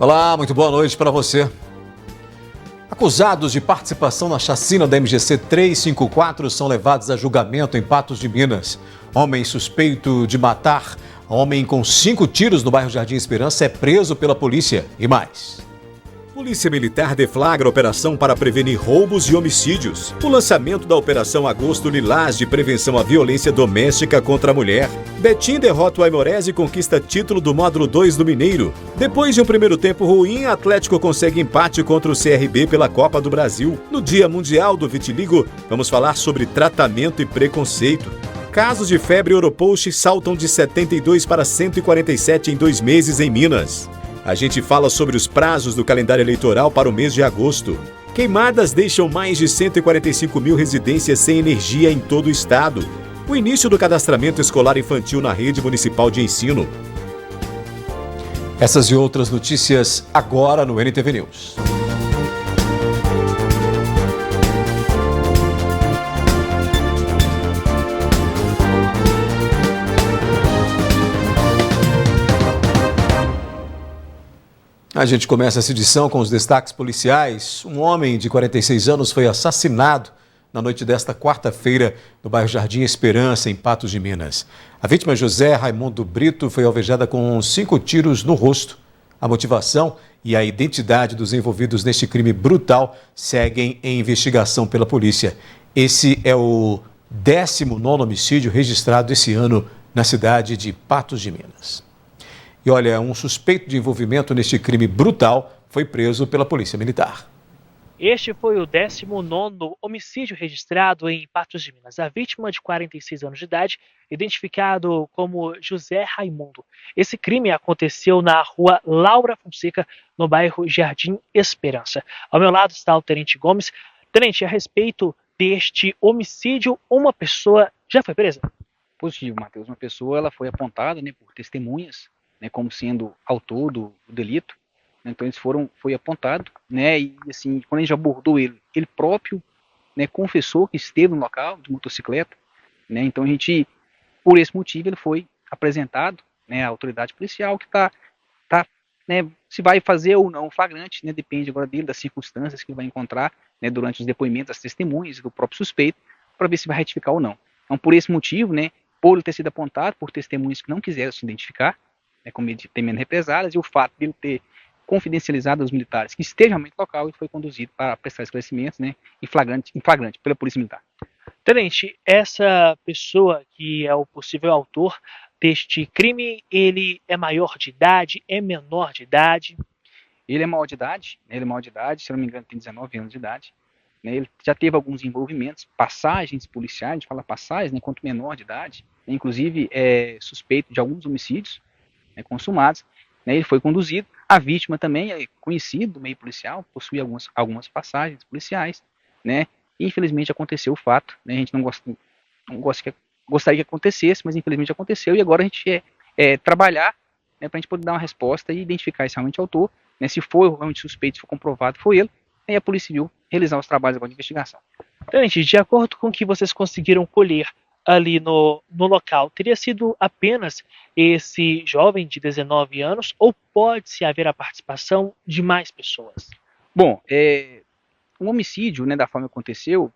Olá, muito boa noite para você. Acusados de participação na chacina da MGC 354 são levados a julgamento em Patos de Minas. Homem suspeito de matar homem com 5 tiros no bairro Jardim Esperança é preso pela polícia. E mais. Polícia Militar deflagra operação para prevenir roubos e homicídios. O lançamento da Operação Agosto Lilás de prevenção à violência doméstica contra a mulher. Betim derrota o Aimorés e conquista título do módulo 2 do Mineiro. Depois de um primeiro tempo ruim, Atlético consegue empate contra o CRB pela Copa do Brasil. No Dia Mundial do Vitiligo, vamos falar sobre tratamento e preconceito. Casos de febre Oropost saltam de 72 para 147 em 2 meses em Minas. A gente fala sobre os prazos do calendário eleitoral para o mês de agosto. Queimadas deixam mais de 145 mil residências sem energia em todo o estado. O início do cadastramento escolar infantil na rede municipal de ensino. Essas e outras notícias agora no NTV News. A gente começa essa edição com os destaques policiais. Um homem de 46 anos foi assassinado na noite desta quarta-feira no bairro Jardim Esperança, em Patos de Minas. A vítima, José Raimundo Brito, foi alvejada com 5 tiros no rosto. A motivação e a identidade dos envolvidos neste crime brutal seguem em investigação pela polícia. Esse é o 19º homicídio registrado esse ano na cidade de Patos de Minas. E olha, um suspeito de envolvimento neste crime brutal foi preso pela Polícia Militar. Este foi o 19º homicídio registrado em Patos de Minas. A vítima, de 46 anos de idade, identificado como José Raimundo. Esse crime aconteceu na rua Laura Fonseca, no bairro Jardim Esperança. Ao meu lado está o Tenente Gomes. Tenente, a respeito deste homicídio, uma pessoa já foi presa? Positivo, Matheus. Uma pessoa ela foi apontada, por testemunhas, como sendo autor do delito. Então eles foi apontado, e assim, quando a gente abordou ele próprio, confessou que esteve no local de motocicleta, então a gente, por esse motivo, ele foi apresentado, à autoridade policial que tá, se vai fazer ou não o flagrante, depende agora dele, das circunstâncias que ele vai encontrar, durante os depoimentos das testemunhas e do próprio suspeito, para ver se vai retificar ou não. Então, por esse motivo, por ele ter sido apontado por testemunhas que não quiseram se identificar, com medo de temendo represálias, e o fato dele ter confidencializado aos militares que estejam no local, ele foi conduzido para prestar esclarecimentos, em flagrante pela Polícia Militar. Tenente, essa pessoa que é o possível autor deste crime, ele é maior de idade, é menor de idade? Ele é maior de idade, se não me engano tem 19 anos de idade, ele já teve alguns envolvimentos, passagens policiais, a gente fala passagens, quanto menor de idade, inclusive é suspeito de alguns homicídios consumados, ele foi conduzido. A vítima também é conhecido do meio policial, possui algumas passagens policiais, e infelizmente aconteceu o fato, a gente não gostaria que acontecesse, mas infelizmente aconteceu, e agora a gente trabalhar para a gente poder dar uma resposta e identificar esse realmente autor, se for realmente suspeito, se for comprovado, foi ele, e a Polícia Civil realizar os trabalhos agora de investigação. Tenente, de acordo com o que vocês conseguiram colher ali no local, teria sido apenas esse jovem de 19 anos ou pode-se haver a participação de mais pessoas? Bom, o homicídio, da forma que aconteceu,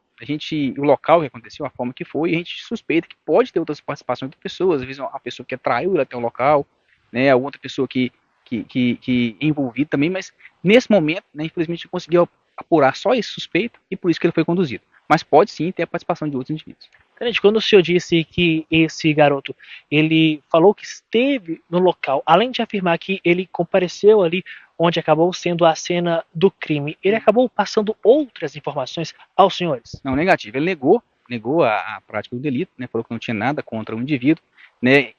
o local que aconteceu, a forma que foi, a gente suspeita que pode ter outras participações de pessoas, às vezes uma pessoa que atraiu ele até o local, a outra pessoa que é envolvida também, mas nesse momento, infelizmente, conseguiu apurar só esse suspeito e por isso que ele foi conduzido. Mas pode sim ter a participação de outros indivíduos. Tenente, quando o senhor disse que esse garoto, ele falou que esteve no local, além de afirmar que ele compareceu ali onde acabou sendo a cena do crime, ele acabou passando outras informações aos senhores? Não, negativo. Ele negou a prática do delito, falou que não tinha nada contra o indivíduo,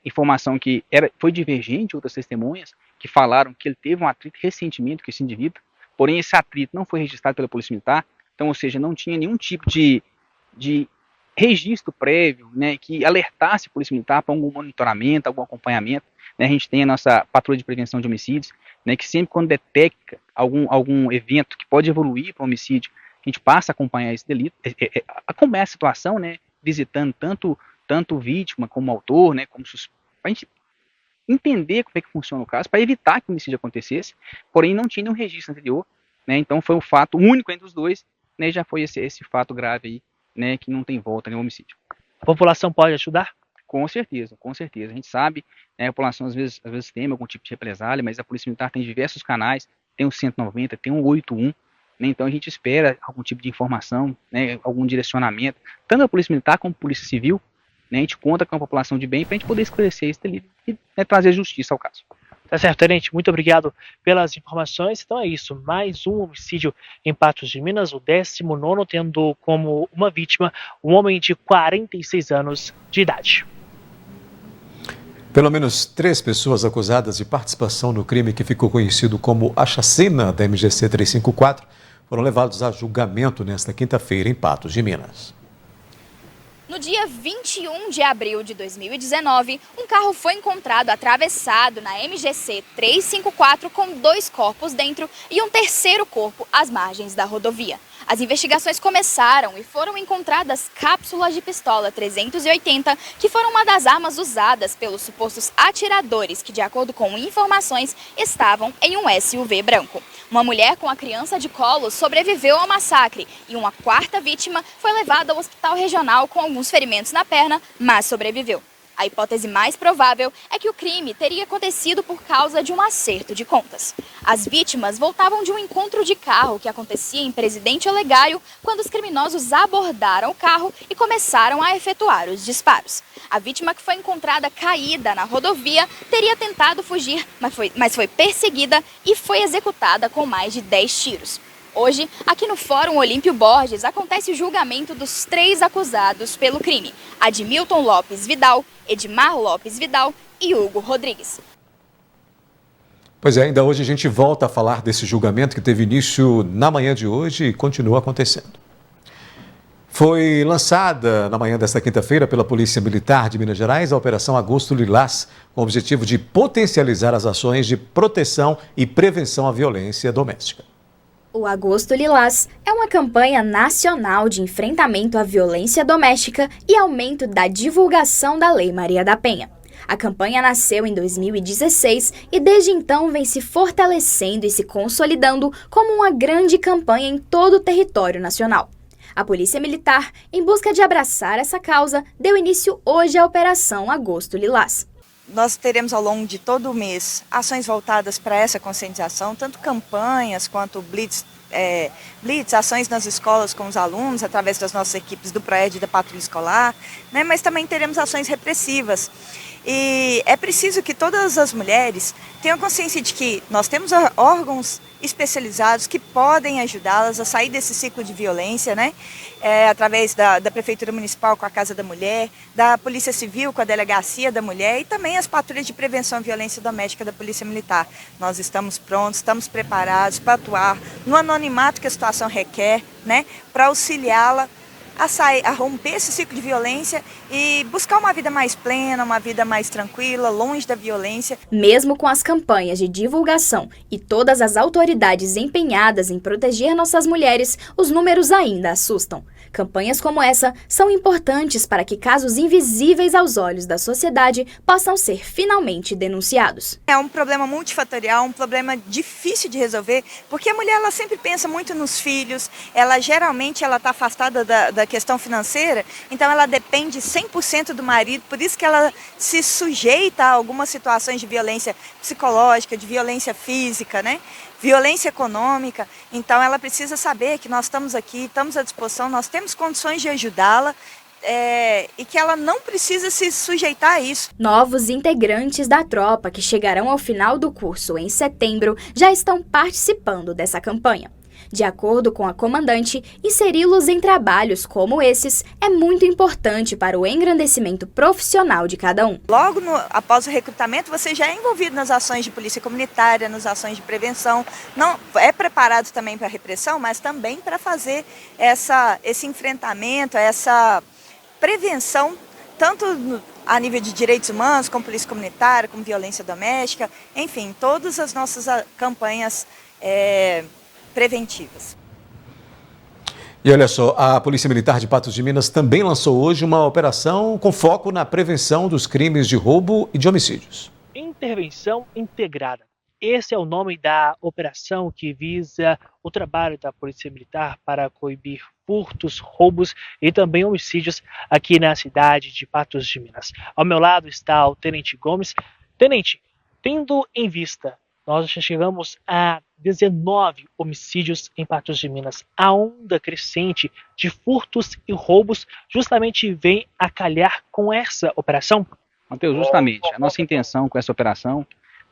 informação que foi divergente de outras testemunhas, que falaram que ele teve um atrito recentemente com esse indivíduo, porém esse atrito não foi registrado pela Polícia Militar, então, ou seja, não tinha nenhum tipo de registro prévio, que alertasse a Polícia Militar para algum monitoramento, algum acompanhamento. A gente tem a nossa patrulha de prevenção de homicídios, que sempre quando detecta algum evento que pode evoluir para um homicídio, a gente passa a acompanhar esse delito, acompanhar a situação, visitando tanto vítima como autor, como suspeito, a gente entender como é que funciona o caso, para evitar que o homicídio acontecesse, porém não tinha nenhum registro anterior, né? Então foi um fato único entre os dois, né? Já foi esse fato grave aí, né? Que não tem volta, nenhum homicídio. A população pode ajudar? Com certeza, com certeza. A gente sabe, né, a população às vezes teme algum tipo de represália, mas a Polícia Militar tem diversos canais, tem o 190, tem o 81, né, então a gente espera algum tipo de informação, né, algum direcionamento, tanto da Polícia Militar como da Polícia Civil, né, a gente conta com a população de bem para a gente poder esclarecer esse delito e, né, trazer justiça ao caso. Tá certo, tenente, muito obrigado pelas informações. Então é isso, mais um homicídio em Patos de Minas, o 19º, tendo como uma vítima um homem de 46 anos de idade. Pelo menos 3 pessoas acusadas de participação no crime que ficou conhecido como a chacina da MGC 354 foram levados a julgamento nesta quinta-feira em Patos de Minas. No dia 21 de abril de 2019, um carro foi encontrado atravessado na MGC 354 com 2 corpos dentro e um terceiro corpo às margens da rodovia. As investigações começaram e foram encontradas cápsulas de pistola 380, que foram uma das armas usadas pelos supostos atiradores que, de acordo com informações, estavam em um SUV branco. Uma mulher com a criança de colo sobreviveu ao massacre e uma 4ª vítima foi levada ao hospital regional com alguns ferimentos na perna, mas sobreviveu. A hipótese mais provável é que o crime teria acontecido por causa de um acerto de contas. As vítimas voltavam de um encontro de carro que acontecia em Presidente Olegário quando os criminosos abordaram o carro e começaram a efetuar os disparos. A vítima, que foi encontrada caída na rodovia, teria tentado fugir, mas foi perseguida e foi executada com mais de 10 tiros. Hoje, aqui no Fórum Olímpio Borges, acontece o julgamento dos 3 acusados pelo crime: Admilton Lopes Vidal, Edmar Lopes Vidal e Hugo Rodrigues. Pois é, ainda hoje a gente volta a falar desse julgamento que teve início na manhã de hoje e continua acontecendo. Foi lançada na manhã desta quinta-feira pela Polícia Militar de Minas Gerais a Operação Agosto Lilás, com o objetivo de potencializar as ações de proteção e prevenção à violência doméstica. O Agosto Lilás é uma campanha nacional de enfrentamento à violência doméstica e aumento da divulgação da Lei Maria da Penha. A campanha nasceu em 2016 e desde então vem se fortalecendo e se consolidando como uma grande campanha em todo o território nacional. A Polícia Militar, em busca de abraçar essa causa, deu início hoje à Operação Agosto Lilás. Nós teremos ao longo de todo o mês ações voltadas para essa conscientização, tanto campanhas quanto blitz, ações nas escolas com os alunos, através das nossas equipes do PROED e da Patrulha Escolar, né, mas também teremos ações repressivas. E é preciso que todas as mulheres tenham consciência de que nós temos órgãos especializados que podem ajudá-las a sair desse ciclo de violência, né? Através da Prefeitura Municipal com a Casa da Mulher, da Polícia Civil com a Delegacia da Mulher e também as patrulhas de prevenção à violência doméstica da Polícia Militar. Nós estamos prontos, estamos preparados para atuar no anonimato que a situação requer, né? Para auxiliá-la a romper esse ciclo de violência e buscar uma vida mais plena, uma vida mais tranquila, longe da violência. Mesmo com as campanhas de divulgação e todas as autoridades empenhadas em proteger nossas mulheres, os números ainda assustam. Campanhas como essa são importantes para que casos invisíveis aos olhos da sociedade possam ser finalmente denunciados. É um problema multifatorial, um problema difícil de resolver, porque a mulher ela sempre pensa muito nos filhos, ela geralmente está afastada da questão financeira, então ela depende 100% do marido, por isso que ela se sujeita a algumas situações de violência psicológica, de violência física, né? Violência econômica. Então ela precisa saber que nós estamos aqui, estamos à disposição, nós temos condições de ajudá-la e que ela não precisa se sujeitar a isso. Novos integrantes da tropa que chegarão ao final do curso em setembro já estão participando dessa campanha. De acordo com a comandante, inseri-los em trabalhos como esses é muito importante para o engrandecimento profissional de cada um. Logo após o recrutamento, você já é envolvido nas ações de polícia comunitária, nas ações de prevenção. Não é preparado também para a repressão, mas também para fazer esse enfrentamento, essa prevenção, tanto a nível de direitos humanos, como polícia comunitária, como violência doméstica, enfim, todas as nossas campanhas preventivas. E olha só, a Polícia Militar de Patos de Minas também lançou hoje uma operação com foco na prevenção dos crimes de roubo e de homicídios. Em Intervenção Integrada. Esse é o nome da operação que visa o trabalho da Polícia Militar para coibir furtos, roubos e também homicídios aqui na cidade de Patos de Minas. Ao meu lado está o Tenente Gomes. Tenente, tendo em vista, nós já chegamos a 19 homicídios em Patos de Minas. A onda crescente de furtos e roubos justamente vem a calhar com essa operação? Mateus, justamente, a nossa intenção com essa operação,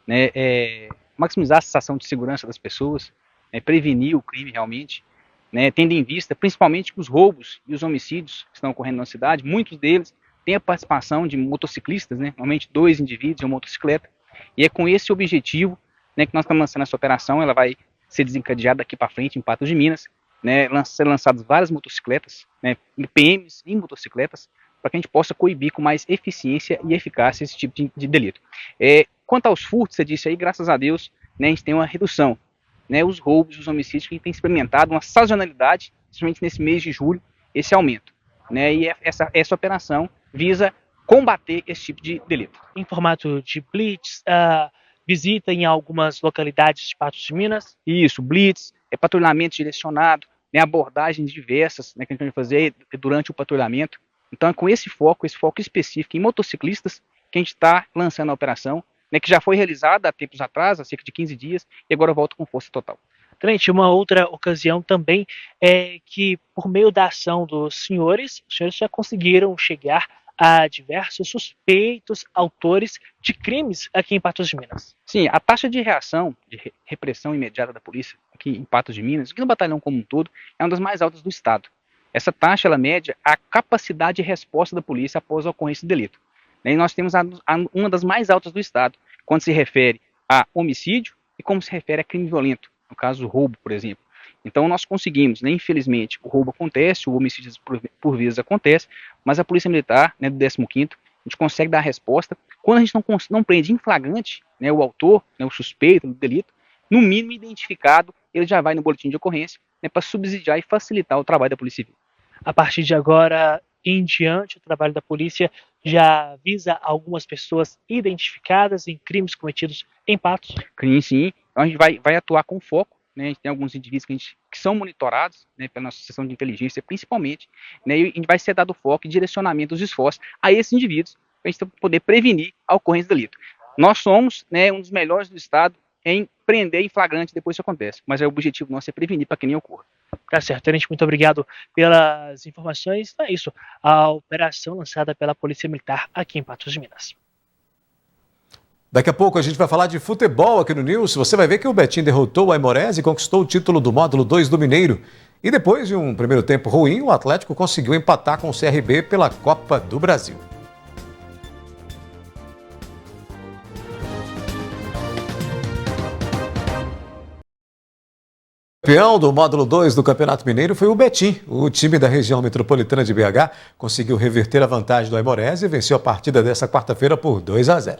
né, é maximizar a sensação de segurança das pessoas, né, prevenir o crime realmente, né, tendo em vista principalmente que os roubos e os homicídios que estão ocorrendo na cidade, muitos deles têm a participação de motociclistas, né, normalmente 2 indivíduos em uma motocicleta, e é com esse objetivo, né, que nós estamos lançando essa operação. Ela vai ser desencadeada daqui para frente em Patos de Minas, né, ser lançadas várias motocicletas, né, PMs em motocicletas, para que a gente possa coibir com mais eficiência e eficácia esse tipo de delito. Quanto aos furtos, você disse aí, graças a Deus, né, a gente tem uma redução, né, os roubos, os homicídios, que a gente tem experimentado uma sazonalidade, principalmente nesse mês de julho, esse aumento, né, e essa operação visa combater esse tipo de delito. Em formato de blitz, visita em algumas localidades de Patos de Minas? Isso, blitz, patrulhamento direcionado, né, abordagens diversas, né, que a gente vai fazer durante o patrulhamento. Então é com esse foco específico em motociclistas, que a gente está lançando a operação, né, que já foi realizada há tempos atrás, há cerca de 15 dias, e agora volta com força total. Tenente, uma outra ocasião também é que, por meio da ação dos senhores, os senhores já conseguiram chegar a diversos suspeitos, autores de crimes aqui em Patos de Minas. Sim, a taxa de reação, de repressão imediata da polícia aqui em Patos de Minas, aqui no batalhão como um todo, é uma das mais altas do estado. Essa taxa, ela mede a capacidade de resposta da polícia após a ocorrência do delito. E nós temos uma das mais altas do estado, quando se refere a homicídio e como se refere a crime violento, no caso o roubo, por exemplo. Então nós conseguimos, né, infelizmente, o roubo acontece, o homicídio por vezes acontece, mas a Polícia Militar, né, do 15º, a gente consegue dar a resposta. Quando a gente não prende em flagrante, né, o autor, né, o suspeito do delito, no mínimo identificado, ele já vai no boletim de ocorrência, né, para subsidiar e facilitar o trabalho da Polícia Civil. A partir de agora em diante, o trabalho da polícia já visa algumas pessoas identificadas em crimes cometidos em Patos? Sim, então a gente vai atuar com foco, né, a gente tem alguns indivíduos que são monitorados, né, pela nossa seção de inteligência principalmente, né, e a gente vai ser dado foco e direcionamento dos esforços a esses indivíduos, para a gente poder prevenir a ocorrência do delito. Nós somos, né, um dos melhores do estado em prender em flagrante depois que isso acontece, mas o objetivo nosso é prevenir para que nem ocorra. Tá certo, Tenente, muito obrigado pelas informações. É isso, a operação lançada pela Polícia Militar aqui em Patos de Minas. Daqui a pouco a gente vai falar de futebol aqui no News. Você vai ver que o Betim derrotou o Aimorés e conquistou o título do módulo 2 do Mineiro. E depois de um primeiro tempo ruim, o Atlético conseguiu empatar com o CRB pela Copa do Brasil. O campeão do módulo 2 do Campeonato Mineiro foi o Betim. O time da região metropolitana de BH conseguiu reverter a vantagem do Aimorés e venceu a partida desta quarta-feira por 2-0.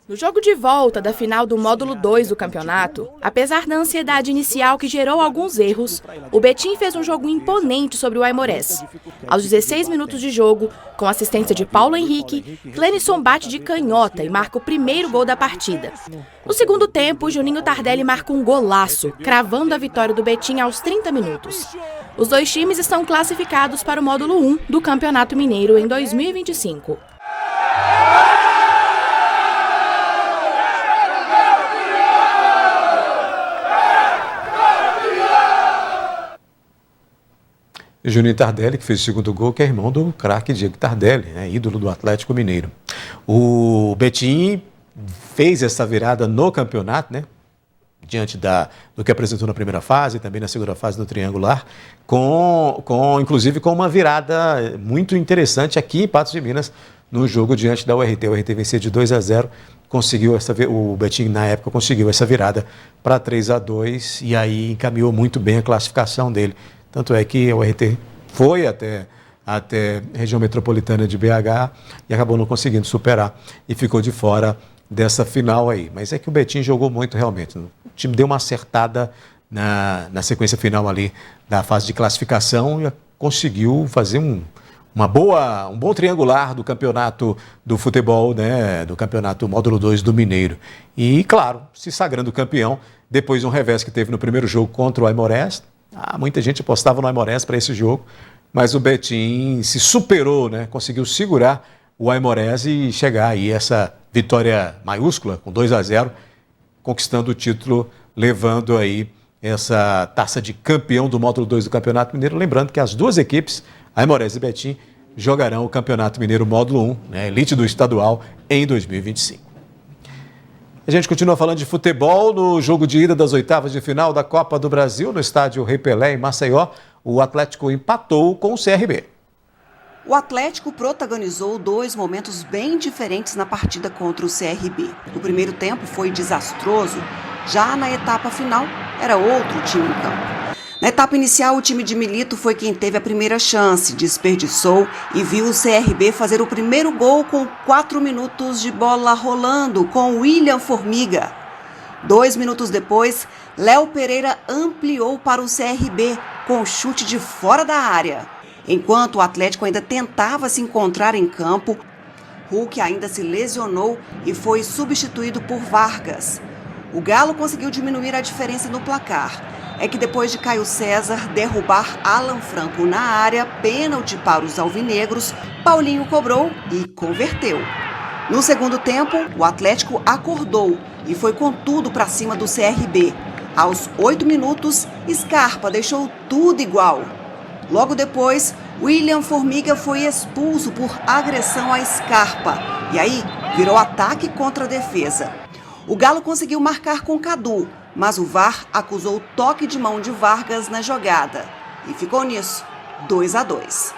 No jogo de volta da final do módulo 2 do campeonato, apesar da ansiedade inicial que gerou alguns erros, o Betim fez um jogo imponente sobre o Aimorés. Aos 16 minutos de jogo, com assistência de Paulo Henrique, Clenison bate de canhota e marca o primeiro gol da partida. No segundo tempo, Juninho Tardelli marca um golaço, cravando a vitória do Betim aos 30 minutos. Os dois times estão classificados para o módulo 1 do Campeonato Mineiro em 2025. Juninho Tardelli, que fez o segundo gol, que é irmão do craque Diego Tardelli, né, ídolo do Atlético Mineiro. O Betim fez essa virada no campeonato, né, diante do que apresentou na primeira fase e também na segunda fase no triangular, inclusive com uma virada muito interessante aqui em Patos de Minas, no jogo diante da URT. O URT venceu de 2-0, o Betim na época conseguiu essa virada para 3-2 e aí encaminhou muito bem a classificação dele. Tanto é que o RT foi até a região metropolitana de BH e acabou não conseguindo superar e ficou de fora dessa final aí. Mas é que o Betim jogou muito realmente. O time deu uma acertada na sequência final ali da fase de classificação e conseguiu fazer um um bom triangular do campeonato do futebol, né, do campeonato módulo 2 do Mineiro. E, claro, se sagrando campeão, depois de um revés que teve no primeiro jogo contra o Aimorés. Muita gente apostava no Aimorés para esse jogo, mas o Betim se superou, né, conseguiu segurar o Aimorés e chegar aí essa vitória maiúscula, com 2-0, conquistando o título, levando aí essa taça de campeão do módulo 2 do Campeonato Mineiro. Lembrando que as duas equipes, Aimorés e Betim, jogarão o Campeonato Mineiro módulo 1, né, elite do estadual, em 2025. A gente continua falando de futebol. No jogo de ida das oitavas de final da Copa do Brasil, no estádio Rei Pelé, em Maceió, o Atlético empatou com o CRB. O Atlético protagonizou 2 momentos bem diferentes na partida contra o CRB. O primeiro tempo foi desastroso. Já na etapa final, era outro time em campo. Na etapa inicial, o time de Milito foi quem teve a primeira chance, desperdiçou e viu o CRB fazer o primeiro gol com 4 minutos de bola rolando com William Formiga. 2 minutos depois, Léo Pereira ampliou para o CRB com chute de fora da área. Enquanto o Atlético ainda tentava se encontrar em campo, Hulk ainda se lesionou e foi substituído por Vargas. O Galo conseguiu diminuir a diferença no placar. É que depois de Caio César derrubar Alan Franco na área, pênalti para os alvinegros, Paulinho cobrou e converteu. No segundo tempo, o Atlético acordou e foi com tudo para cima do CRB. Aos 8 minutos, Scarpa deixou tudo igual. Logo depois, William Formiga foi expulso por agressão a Scarpa. E aí, virou ataque contra a defesa. O Galo conseguiu marcar com Cadu, mas o VAR acusou o toque de mão de Vargas na jogada. E ficou nisso, 2-2.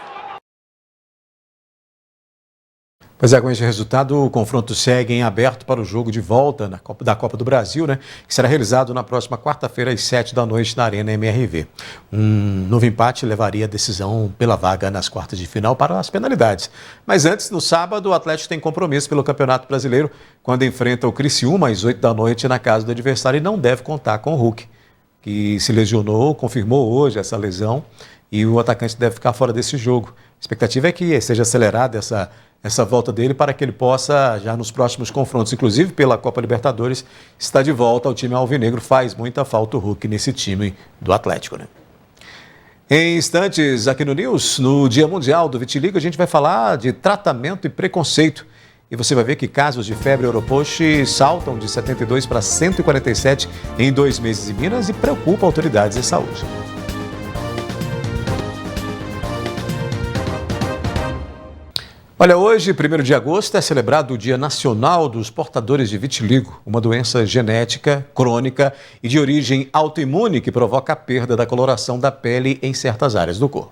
Pois é, com esse resultado, o confronto segue em aberto para o jogo de volta da Copa do Brasil, né, que será realizado na próxima quarta-feira, às 7h na Arena MRV. Um novo empate levaria a decisão pela vaga nas quartas de final para as penalidades. Mas antes, no sábado, o Atlético tem compromisso pelo Campeonato Brasileiro, quando enfrenta o Criciúma às 8h na casa do adversário, e não deve contar com o Hulk, que se lesionou, confirmou hoje essa lesão, e o atacante deve ficar fora desse jogo. A expectativa é que seja acelerada essa volta dele para que ele possa, já nos próximos confrontos, inclusive pela Copa Libertadores, estar de volta ao time alvinegro. Faz muita falta o Hulk nesse time do Atlético, né? Em instantes, aqui no News, no Dia Mundial do Vitiligo, a gente vai falar de tratamento e preconceito. E você vai ver que casos de febre Oropoche saltam de 72 para 147 em 2 meses em Minas e preocupa autoridades de saúde. Olha, hoje, 1º de agosto, é celebrado o Dia Nacional dos Portadores de Vitiligo, uma doença genética, crônica e de origem autoimune que provoca a perda da coloração da pele em certas áreas do corpo.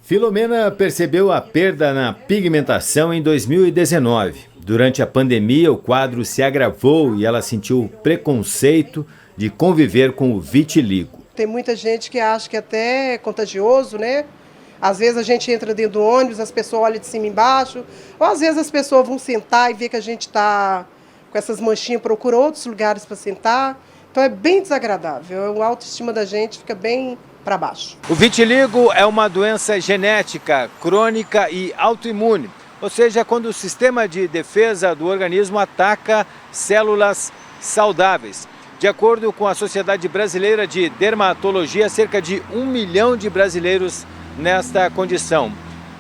Filomena percebeu a perda na pigmentação em 2019. Durante a pandemia, o quadro se agravou e ela sentiu preconceito de conviver com o vitiligo. Tem muita gente que acha que até é contagioso, né? Às vezes a gente entra dentro do ônibus, as pessoas olham de cima e embaixo, ou às vezes as pessoas vão sentar e ver que a gente está com essas manchinhas, procura outros lugares para sentar. Então é bem desagradável, a autoestima da gente fica bem para baixo. O vitiligo é uma doença genética, crônica e autoimune, ou seja, quando o sistema de defesa do organismo ataca células saudáveis. De acordo com a Sociedade Brasileira de Dermatologia, cerca de 1 milhão de brasileiros nesta condição.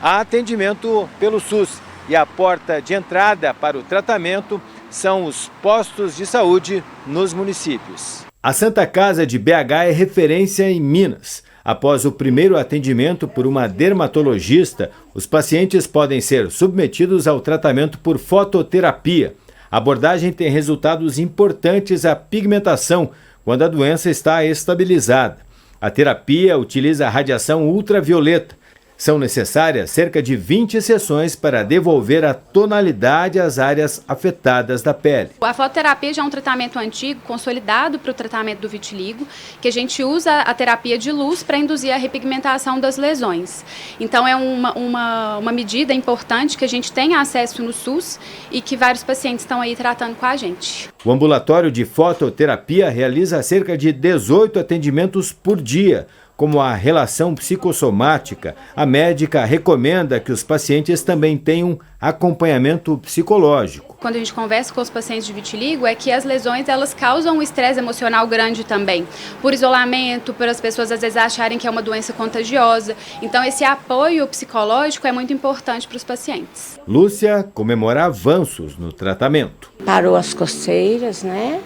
Há atendimento pelo SUS e a porta de entrada para o tratamento são os postos de saúde nos municípios. A Santa Casa de BH é referência em Minas. Após o primeiro atendimento por uma dermatologista, os pacientes podem ser submetidos ao tratamento por fototerapia. A abordagem tem resultados importantes à pigmentação, quando a doença está estabilizada. A terapia utiliza a radiação ultravioleta. São necessárias cerca de 20 sessões para devolver a tonalidade às áreas afetadas da pele. A fototerapia já é um tratamento antigo, consolidado para o tratamento do vitiligo, que a gente usa a terapia de luz para induzir a repigmentação das lesões. Então é uma medida importante que a gente tem acesso no SUS e que vários pacientes estão aí tratando com a gente. O ambulatório de fototerapia realiza cerca de 18 atendimentos por dia. como a relação psicossomática, a médica recomenda que os pacientes também tenham acompanhamento psicológico. Quando a gente conversa com os pacientes de vitiligo, é que as lesões elas causam um estresse emocional grande também, por isolamento, por as pessoas às vezes acharem que é uma doença contagiosa. Então esse apoio psicológico é muito importante para os pacientes. Lúcia comemora avanços no tratamento. Parou as coceiras, né?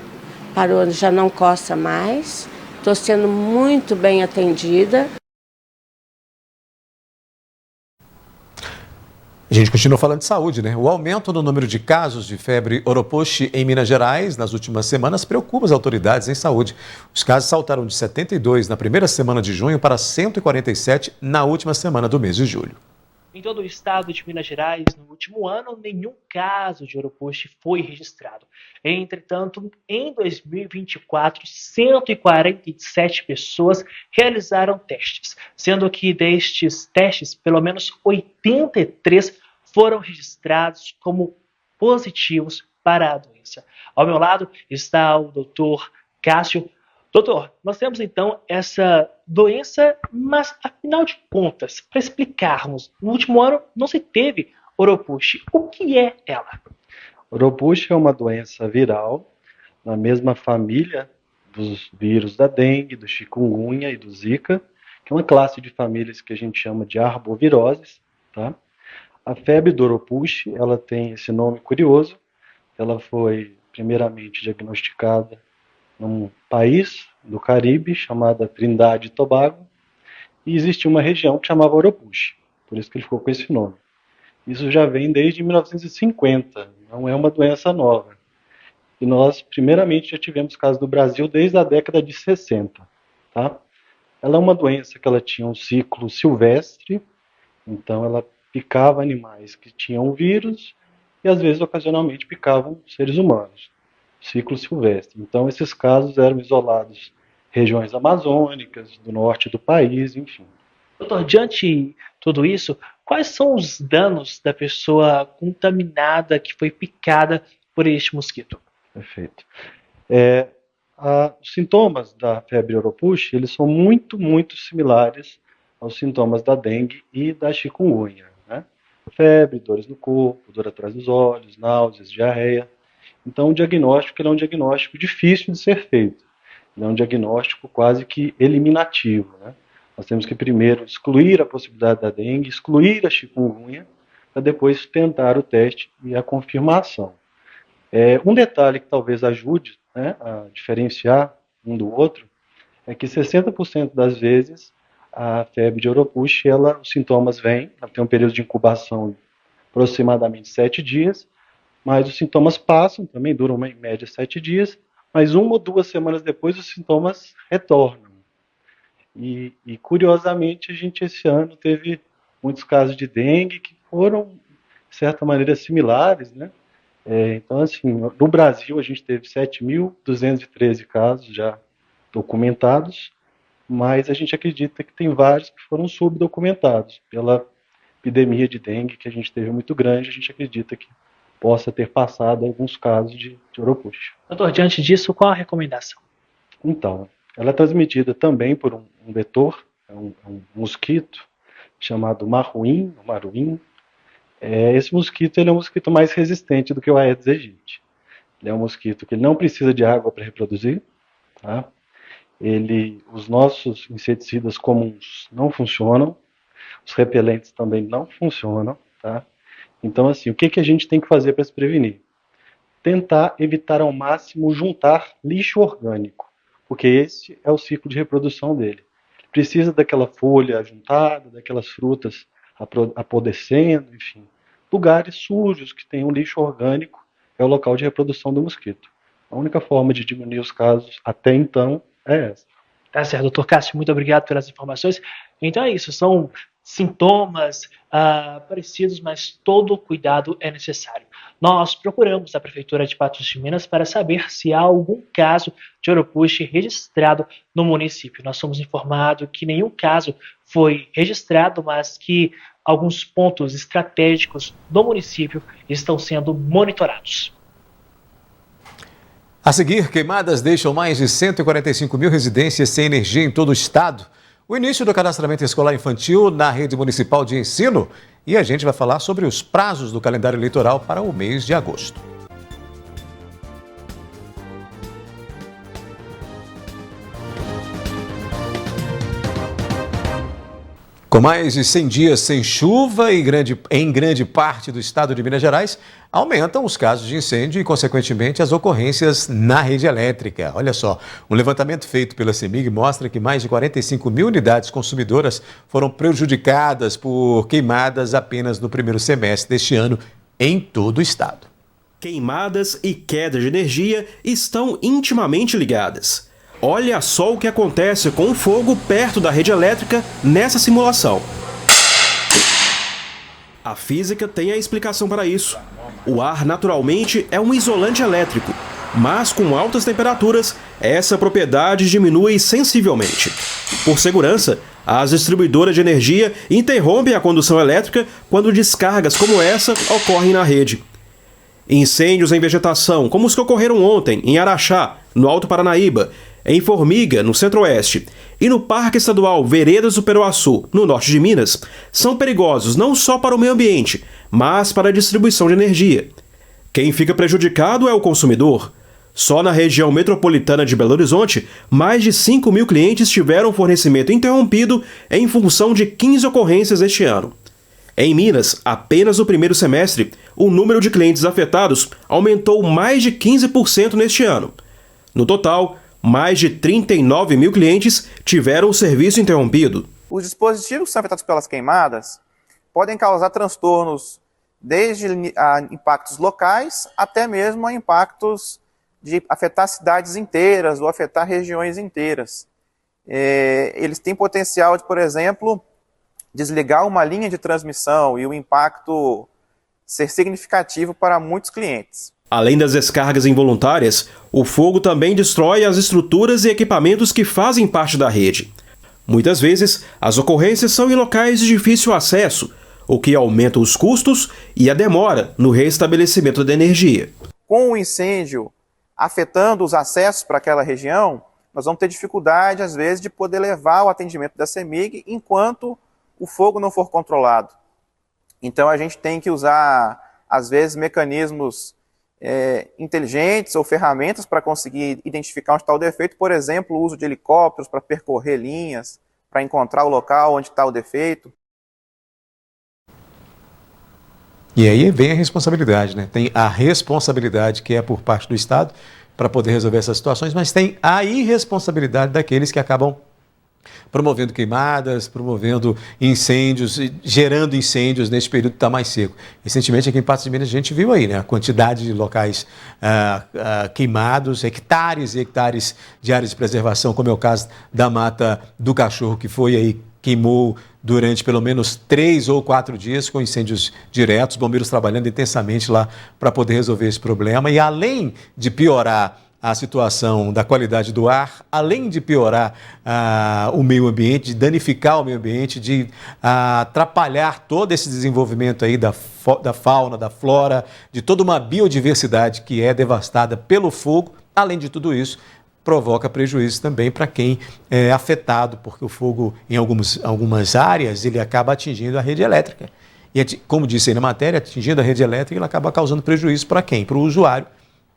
Parou, já não coça mais. Estou sendo muito bem atendida. A gente continua falando de saúde, né? O aumento no número de casos de febre oropouche em Minas Gerais nas últimas semanas preocupa as autoridades em saúde. Os casos saltaram de 72 na primeira semana de junho para 147 na última semana do mês de julho. Em todo o estado de Minas Gerais, no último ano, nenhum caso de oropouche foi registrado. Entretanto, em 2024, 147 pessoas realizaram testes, sendo que destes testes, pelo menos 83 foram registrados como positivos para a doença. Ao meu lado está o Dr. Cássio. Doutor, nós temos então essa doença, mas afinal de contas, para explicarmos, no último ano não se teve oropouche. O que é ela? Oropouche é uma doença viral na mesma família dos vírus da dengue, do chikungunya e do zika, que é uma classe de famílias que a gente chama de arboviroses, tá? A febre do oropouche, ela tem esse nome curioso. Ela foi primeiramente diagnosticada num país do Caribe chamada Trindade e Tobago, e existia uma região que chamava oropouche, por isso que ele ficou com esse nome. Isso já vem desde 1950, não é uma doença nova. E nós, primeiramente, já tivemos casos no Brasil desde a década de 60. Tá? Ela é uma doença que ela tinha um ciclo silvestre, então ela picava animais que tinham vírus e, às vezes, ocasionalmente, picavam seres humanos. Ciclo silvestre. Então, esses casos eram isolados em regiões amazônicas, do norte do país, enfim. Doutor, diante de tudo isso, quais são os danos da pessoa contaminada que foi picada por este mosquito? Perfeito. Os sintomas da febre oropouche, eles são muito similares aos sintomas da dengue e da chikungunya, né? Febre, dores no corpo, dor atrás dos olhos, náuseas, diarreia. Então, o diagnóstico ele é um diagnóstico difícil de ser feito. Ele é um diagnóstico quase que eliminativo, né? Nós temos que primeiro excluir a possibilidade da dengue, excluir a chikungunya, para depois tentar o teste e a confirmação. Um detalhe que talvez ajude, né, a diferenciar um do outro é que 60% das vezes a febre de oropouche, os sintomas vêm, ela tem um período de incubação de aproximadamente 7 dias, mas os sintomas passam, também duram em média 7 dias, mas 1 ou 2 semanas depois os sintomas retornam. E curiosamente, a gente esse ano teve muitos casos de dengue que foram, de certa maneira, similares, né? Então, assim, no Brasil a gente teve 7.213 casos já documentados, mas a gente acredita que tem vários que foram subdocumentados. Pela epidemia de dengue que a gente teve muito grande, a gente acredita que possa ter passado alguns casos de oropouche. Doutor, diante disso, qual a recomendação? Então, ela é transmitida também por um vetor, um mosquito, chamado marruim. Esse mosquito ele é um mosquito mais resistente do que o Aedes aegypti. Ele é um mosquito que não precisa de água para reproduzir. Tá? Os nossos inseticidas comuns não funcionam, os repelentes também não funcionam. Tá? Então, assim, o que a gente tem que fazer para se prevenir? Tentar evitar ao máximo juntar lixo orgânico, porque esse é o ciclo de reprodução dele. Precisa daquela folha juntada, daquelas frutas apodrecendo, enfim. Lugares sujos que tenham lixo orgânico é o local de reprodução do mosquito. A única forma de diminuir os casos até então é essa. Tá certo, doutor Cássio, muito obrigado pelas informações. Então é isso, são sintomas parecidos, mas todo cuidado é necessário. Nós procuramos a Prefeitura de Patos de Minas para saber se há algum caso de oropouche registrado no município. Nós somos informados que nenhum caso foi registrado, mas que alguns pontos estratégicos do município estão sendo monitorados. A seguir, queimadas deixam mais de 145 mil residências sem energia em todo o estado. o início do cadastramento escolar infantil na rede municipal de ensino e a gente vai falar sobre os prazos do calendário eleitoral para o mês de agosto. Com mais de 100 dias sem chuva em grande parte do estado de Minas Gerais, aumentam os casos de incêndio e, consequentemente, as ocorrências na rede elétrica. Olha só, um levantamento feito pela CEMIG mostra que mais de 45 mil unidades consumidoras foram prejudicadas por queimadas apenas no primeiro semestre deste ano em todo o estado. Queimadas e queda de energia estão intimamente ligadas. Olha só o que acontece com o fogo perto da rede elétrica nessa simulação. A física tem a explicação para isso. O ar, naturalmente, é um isolante elétrico, mas com altas temperaturas, essa propriedade diminui sensivelmente. Por segurança, as distribuidoras de energia interrompem a condução elétrica quando descargas como essa ocorrem na rede. Incêndios em vegetação, como os que ocorreram ontem em Araxá, no Alto Paranaíba, em Formiga, no Centro-Oeste, e no Parque Estadual Veredas do Peroaçu, no norte de Minas, são perigosos não só para o meio ambiente, mas para a distribuição de energia. Quem fica prejudicado é o consumidor. Só na região metropolitana de Belo Horizonte, mais de 5 mil clientes tiveram fornecimento interrompido em função de 15 ocorrências este ano. Em Minas, apenas no primeiro semestre, o número de clientes afetados aumentou mais de 15% neste ano. No total, mais de 39 mil clientes tiveram o serviço interrompido. Os dispositivos que são afetados pelas queimadas podem causar transtornos desde impactos locais até mesmo a impactos de afetar cidades inteiras ou afetar regiões inteiras. Eles têm potencial de, por exemplo, desligar uma linha de transmissão e o impacto ser significativo para muitos clientes. Além das descargas involuntárias, o fogo também destrói as estruturas e equipamentos que fazem parte da rede. Muitas vezes, as ocorrências são em locais de difícil acesso, o que aumenta os custos e a demora no restabelecimento da energia. Com o incêndio afetando os acessos para aquela região, nós vamos ter dificuldade, às vezes, de poder levar o atendimento da CEMIG enquanto o fogo não for controlado. Então, a gente tem que usar, às vezes, mecanismos inteligentes ou ferramentas para conseguir identificar onde está o defeito, por exemplo, o uso de helicópteros para percorrer linhas, para encontrar o local onde está o defeito. E aí vem a responsabilidade, né? Tem a responsabilidade que é por parte do Estado para poder resolver essas situações, mas tem a irresponsabilidade daqueles que acabam promovendo queimadas, promovendo incêndios, gerando incêndios nesse período que está mais seco. Recentemente aqui em Patos de Minas a gente viu aí, né, a quantidade de locais queimados, hectares e hectares de áreas de preservação, como é o caso da Mata do Cachorro, que foi aí, queimou durante pelo menos 3 ou 4 dias com incêndios diretos, bombeiros trabalhando intensamente lá para poder resolver esse problema. E além de piorar a situação da qualidade do ar, além de piorar o meio ambiente, de danificar o meio ambiente, de atrapalhar todo esse desenvolvimento aí da fauna, da flora, de toda uma biodiversidade que é devastada pelo fogo, além de tudo isso, provoca prejuízo também para quem é afetado, porque o fogo, em algumas áreas, ele acaba atingindo a rede elétrica. E, como disse aí na matéria, atingindo a rede elétrica, ele acaba causando prejuízo para quem? Para o usuário,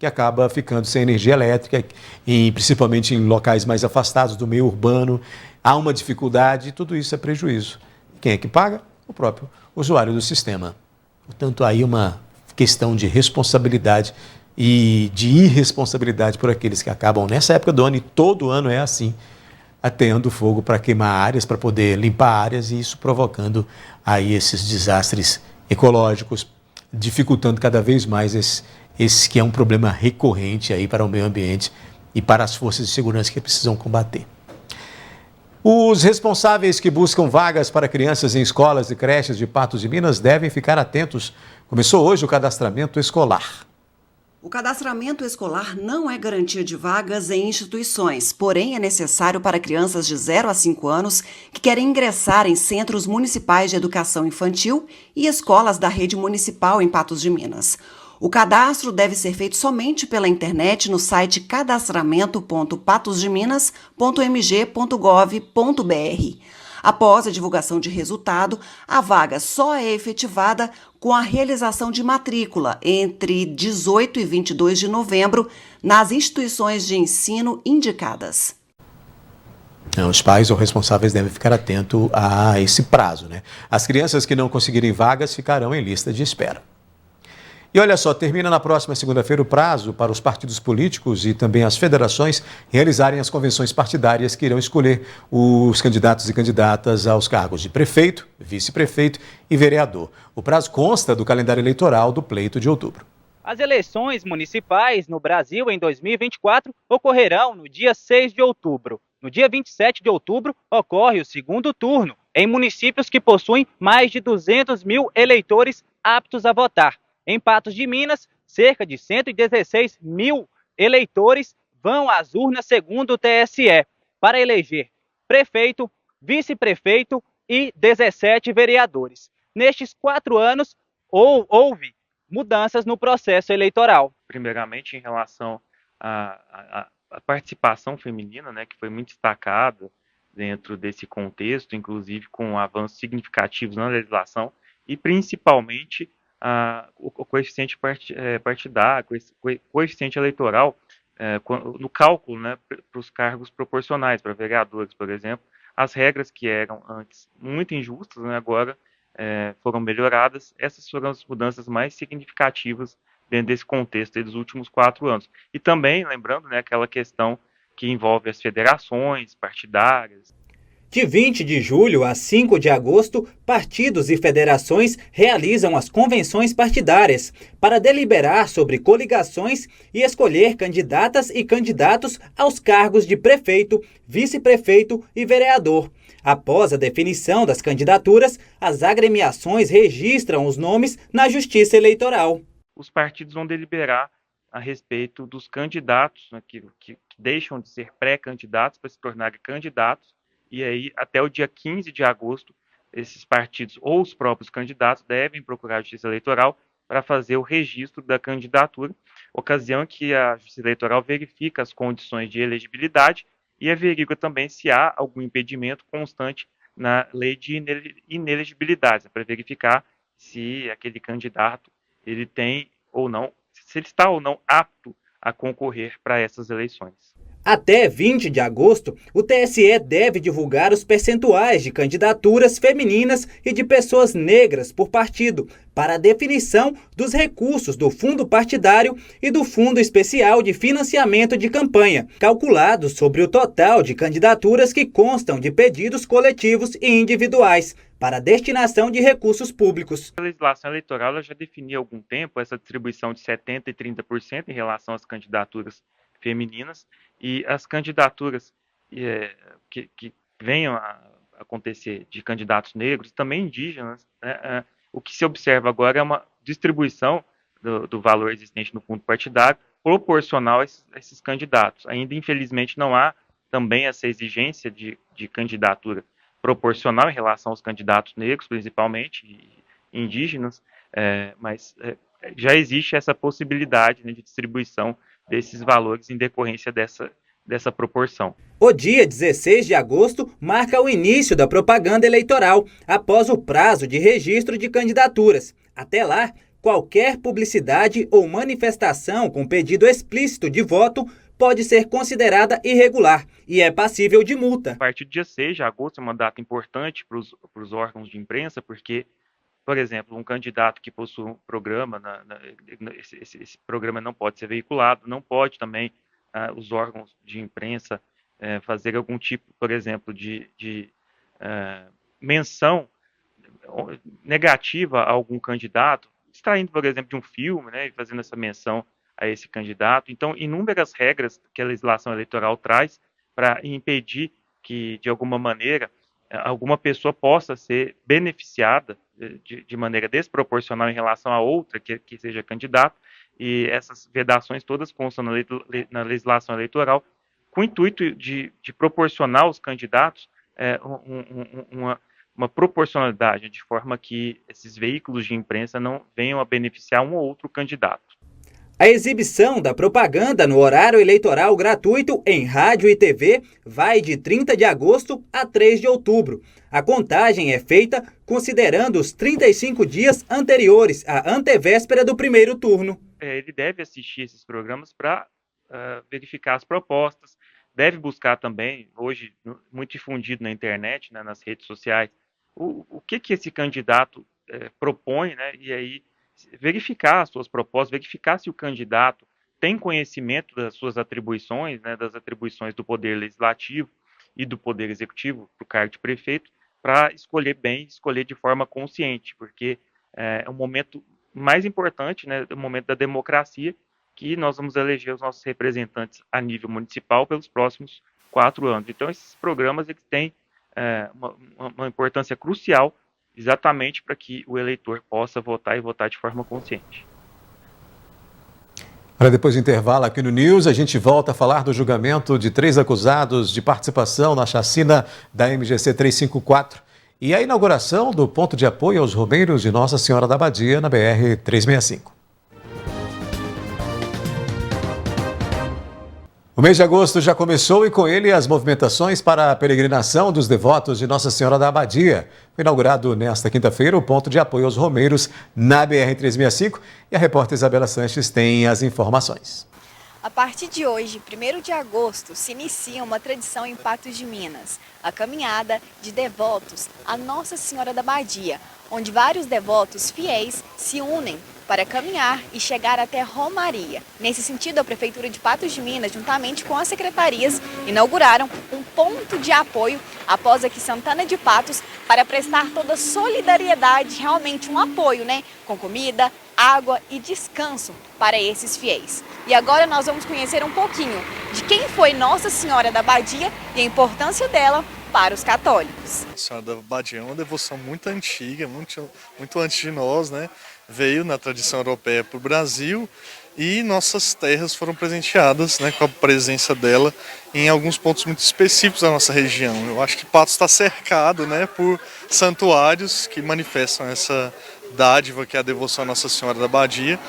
que acaba ficando sem energia elétrica, principalmente em locais mais afastados do meio urbano. Há uma dificuldade e tudo isso é prejuízo. Quem é que paga? O próprio usuário do sistema. Portanto, aí uma questão de responsabilidade e de irresponsabilidade por aqueles que acabam nessa época do ano, e todo ano é assim, atendo fogo para queimar áreas, para poder limpar áreas, e isso provocando aí esses desastres ecológicos, dificultando cada vez mais esse que é um problema recorrente aí para o meio ambiente e para as forças de segurança que precisam combater. Os responsáveis que buscam vagas para crianças em escolas e creches de Patos de Minas devem ficar atentos. Começou hoje o cadastramento escolar. O cadastramento escolar não é garantia de vagas em instituições, porém é necessário para crianças de 0 a 5 anos que querem ingressar em centros municipais de educação infantil e escolas da rede municipal em Patos de Minas. O cadastro deve ser feito somente pela internet no site cadastramento.patosdeminas.mg.gov.br. Após a divulgação de resultado, a vaga só é efetivada com a realização de matrícula entre 18 e 22 de novembro nas instituições de ensino indicadas. Os pais ou responsáveis devem ficar atentos a esse prazo, né? As crianças que não conseguirem vagas ficarão em lista de espera. E olha só, termina na próxima segunda-feira o prazo para os partidos políticos e também as federações realizarem as convenções partidárias que irão escolher os candidatos e candidatas aos cargos de prefeito, vice-prefeito e vereador. O prazo consta do calendário eleitoral do pleito de outubro. As eleições municipais no Brasil em 2024 ocorrerão no dia 6 de outubro. No dia 27 de outubro ocorre o segundo turno em municípios que possuem mais de 200 mil eleitores aptos a votar. Em Patos de Minas, cerca de 116 mil eleitores vão às urnas segundo o TSE para eleger prefeito, vice-prefeito e 17 vereadores. Nestes 4 anos, houve mudanças no processo eleitoral. Primeiramente, em relação à participação feminina, né, que foi muito destacada dentro desse contexto, inclusive com avanços significativos na legislação e principalmente o coeficiente partidário, coeficiente eleitoral no cálculo, né, para os cargos proporcionais, para vereadores, por exemplo. As regras que eram antes muito injustas, né, agora foram melhoradas. Essas foram as mudanças mais significativas dentro desse contexto dos últimos 4 anos. E também, lembrando, né, aquela questão que envolve as federações partidárias. De 20 de julho a 5 de agosto, partidos e federações realizam as convenções partidárias para deliberar sobre coligações e escolher candidatas e candidatos aos cargos de prefeito, vice-prefeito e vereador. Após a definição das candidaturas, as agremiações registram os nomes na Justiça Eleitoral. Os partidos vão deliberar a respeito dos candidatos, né, que deixam de ser pré-candidatos para se tornarem candidatos. E aí, até o dia 15 de agosto, esses partidos ou os próprios candidatos devem procurar a Justiça Eleitoral para fazer o registro da candidatura, ocasião que a Justiça Eleitoral verifica as condições de elegibilidade e averigua também se há algum impedimento constante na lei de inelegibilidade, para verificar se aquele candidato ele tem ou não, se ele está ou não apto a concorrer para essas eleições. Até 20 de agosto, o TSE deve divulgar os percentuais de candidaturas femininas e de pessoas negras por partido, para a definição dos recursos do fundo partidário e do Fundo Especial de Financiamento de Campanha, calculados sobre o total de candidaturas que constam de pedidos coletivos e individuais, para a destinação de recursos públicos. A legislação eleitoral já definia há algum tempo essa distribuição de 70% e 30% em relação às candidaturas femininas, e as candidaturas que venham a acontecer de candidatos negros, também indígenas, né, o que se observa agora é uma distribuição do valor existente no fundo partidário proporcional a esses candidatos. Ainda, infelizmente, não há também essa exigência de candidatura proporcional em relação aos candidatos negros, principalmente, e indígenas, mas já existe essa possibilidade, né, de distribuição desses valores em decorrência dessa proporção. O dia 16 de agosto marca o início da propaganda eleitoral, após o prazo de registro de candidaturas. Até lá, qualquer publicidade ou manifestação com pedido explícito de voto pode ser considerada irregular e é passível de multa. A partir do dia 6 de agosto é uma data importante para os órgãos de imprensa, porque, por exemplo, um candidato que possui um programa, esse programa não pode ser veiculado, não pode também os órgãos de imprensa fazer algum tipo, por exemplo, de menção negativa a algum candidato, extraindo, por exemplo, de um filme, né, e fazendo essa menção a esse candidato. Então, inúmeras regras que a legislação eleitoral traz para impedir que, de alguma maneira, alguma pessoa possa ser beneficiada de maneira desproporcional em relação a outra que seja candidato, e essas vedações todas constam na legislação eleitoral, com o intuito de proporcionar aos candidatos uma proporcionalidade, de forma que esses veículos de imprensa não venham a beneficiar um ou outro candidato. A exibição da propaganda no horário eleitoral gratuito em rádio e TV vai de 30 de agosto a 3 de outubro. A contagem é feita considerando os 35 dias anteriores à antevéspera do primeiro turno. Ele deve assistir esses programas para verificar as propostas, deve buscar também, hoje muito difundido na internet, né, nas redes sociais, o que esse candidato propõe, né, e aí verificar as suas propostas, verificar se o candidato tem conhecimento das suas atribuições, né, das atribuições do Poder Legislativo e do Poder Executivo para o cargo de prefeito, para escolher bem, escolher de forma consciente, porque é o momento mais importante, né, o momento da democracia, que nós vamos eleger os nossos representantes a nível municipal pelos próximos 4 anos. Então, esses programas eles têm uma importância crucial exatamente para que o eleitor possa votar e votar de forma consciente. Para depois do intervalo aqui no News, a gente volta a falar do julgamento de 3 acusados de participação na chacina da MGC 354 e a inauguração do ponto de apoio aos romeiros de Nossa Senhora da Abadia na BR 365. O mês de agosto já começou e com ele as movimentações para a peregrinação dos devotos de Nossa Senhora da Abadia. Foi inaugurado nesta quinta-feira o ponto de apoio aos romeiros na BR-365 e a repórter Isabela Sanches tem as informações. A partir de hoje, 1º de agosto, se inicia uma tradição em Patos de Minas, a caminhada de devotos a Nossa Senhora da Abadia, onde vários devotos fiéis se unem para caminhar e chegar até Romaria. Nesse sentido, a Prefeitura de Patos de Minas, juntamente com as secretarias, inauguraram um ponto de apoio após aqui Santana de Patos para prestar toda a solidariedade, realmente um apoio, né? Com comida, água e descanso para esses fiéis. E agora nós vamos conhecer um pouquinho de quem foi Nossa Senhora da Abadia e a importância dela para os católicos. A Senhora da Abadia é uma devoção muito antiga, muito antes de nós, né? Veio na tradição europeia para o Brasil e nossas terras foram presenteadas, né, com a presença dela em alguns pontos muito específicos da nossa região. Eu acho que Patos está cercado, né, por santuários que manifestam essa dádiva que é a devoção à Nossa Senhora da Abadia.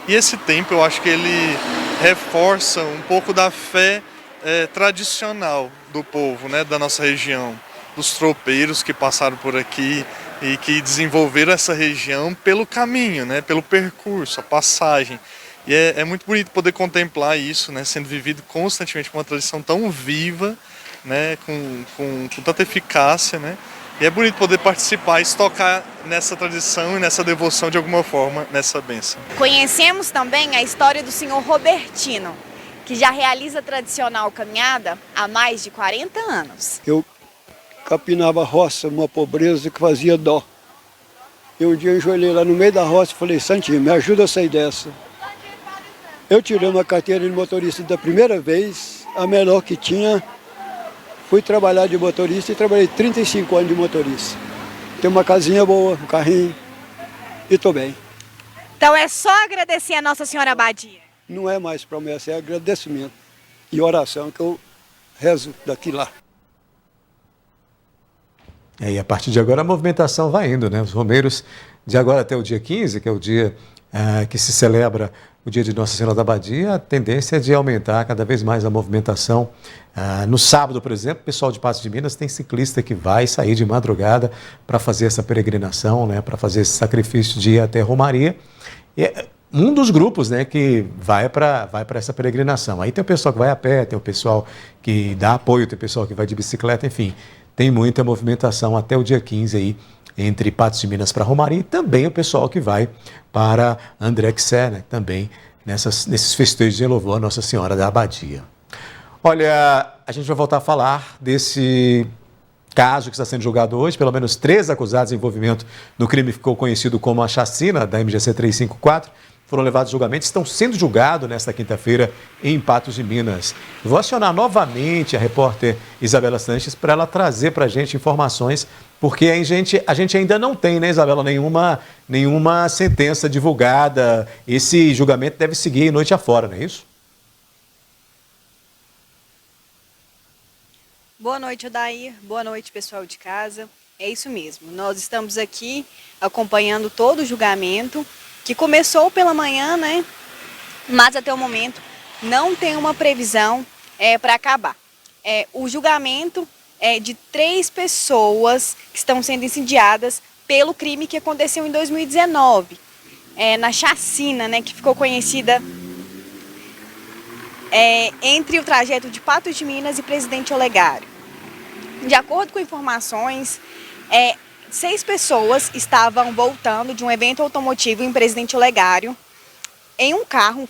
E esse templo, eu acho que ele reforça um pouco da fé tradicional do povo, né, da nossa região, dos tropeiros que passaram por aqui e que desenvolveram essa região pelo caminho, né, pelo percurso, a passagem. E é muito bonito poder contemplar isso, né, sendo vivido constantemente com uma tradição tão viva, né, com tanta eficácia, né. E é bonito poder participar e se tocar nessa tradição e nessa devoção de alguma forma, nessa bênção. Conhecemos também a história do senhor Robertino, que já realiza a tradicional caminhada há mais de 40 anos. Eu capinava a roça, uma pobreza que fazia dó. E um dia eu enjoelhei lá no meio da roça e falei, Santinho, me ajuda a sair dessa. Eu tirei uma carteira de motorista da primeira vez, a melhor que tinha. Fui trabalhar de motorista e trabalhei 35 anos de motorista. Tenho uma casinha boa, um carrinho e estou bem. Então é só agradecer a Nossa Senhora Abadia. Não é mais promessa, é agradecimento e oração que eu rezo daqui lá. E a partir de agora a movimentação vai indo, né? Os romeiros, de agora até o dia 15, que é o dia que se celebra o dia de Nossa Senhora da Abadia, a tendência é de aumentar cada vez mais a movimentação. No sábado, por exemplo, o pessoal de Patos de Minas tem ciclista que vai sair de madrugada para fazer essa peregrinação, né? Para fazer esse sacrifício de ir até Romaria. E é um dos grupos, né, que vai para essa peregrinação. Aí tem o pessoal que vai a pé, tem o pessoal que dá apoio, tem o pessoal que vai de bicicleta, enfim. Tem muita movimentação até o dia 15 aí, entre Patos de Minas para Romaria e também o pessoal que vai para André Xé, né, também nesses festejos em louvor a Nossa Senhora da Abadia. Olha, a gente vai voltar a falar desse caso que está sendo julgado hoje, pelo menos 3 acusados de envolvimento no crime que ficou conhecido como a chacina da MGC 354, foram levados a julgamento, estão sendo julgados nesta quinta-feira em Patos de Minas. Vou acionar novamente a repórter Isabela Sanches para ela trazer para a gente informações, porque a gente ainda não tem, né, Isabela, nenhuma sentença divulgada. Esse julgamento deve seguir noite afora, não é isso? Boa noite, Odair. Boa noite, pessoal de casa. É isso mesmo. Nós estamos aqui acompanhando todo o julgamento, que começou pela manhã, né? Mas até o momento não tem uma previsão para acabar. O julgamento é de 3 pessoas que estão sendo incendiadas pelo crime que aconteceu em 2019, na chacina, né, que ficou conhecida entre o trajeto de Patos de Minas e Presidente Olegário. De acordo com informações, 6 pessoas estavam voltando de um evento automotivo em Presidente Olegário em um carro,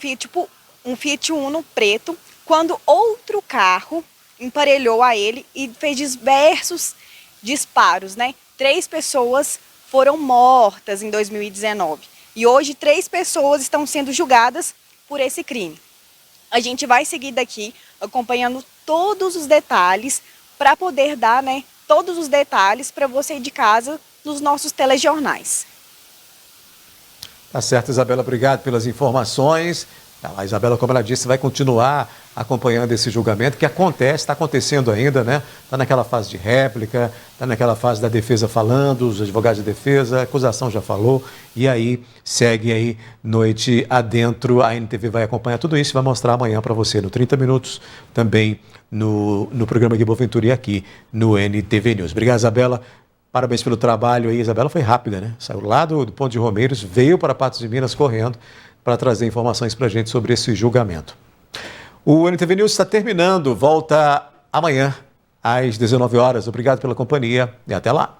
um Fiat Uno preto, quando outro carro emparelhou a ele e fez diversos disparos, né? 3 pessoas foram mortas em 2019 e hoje 3 pessoas estão sendo julgadas por esse crime. A gente vai seguir daqui acompanhando todos os detalhes para poder dar, né, todos os detalhes para você de casa nos nossos telejornais. Tá certo, Isabela, obrigado pelas informações. A Isabela, como ela disse, vai continuar acompanhando esse julgamento que acontece, está acontecendo ainda, né? Está naquela fase de réplica, está naquela fase da defesa falando, os advogados de defesa, a acusação já falou, e aí segue aí noite adentro. A NTV vai acompanhar tudo isso e vai mostrar amanhã para você no 30 Minutos, também no programa Guibo Ventura e aqui no NTV News. Obrigado, Isabela. Parabéns pelo trabalho aí. Isabela foi rápida, né? Saiu lá do Ponto de Romeiros, veio para Patos de Minas correndo para trazer informações para a gente sobre esse julgamento. O NTV News está terminando. Volta amanhã às 19 horas. Obrigado pela companhia e até lá.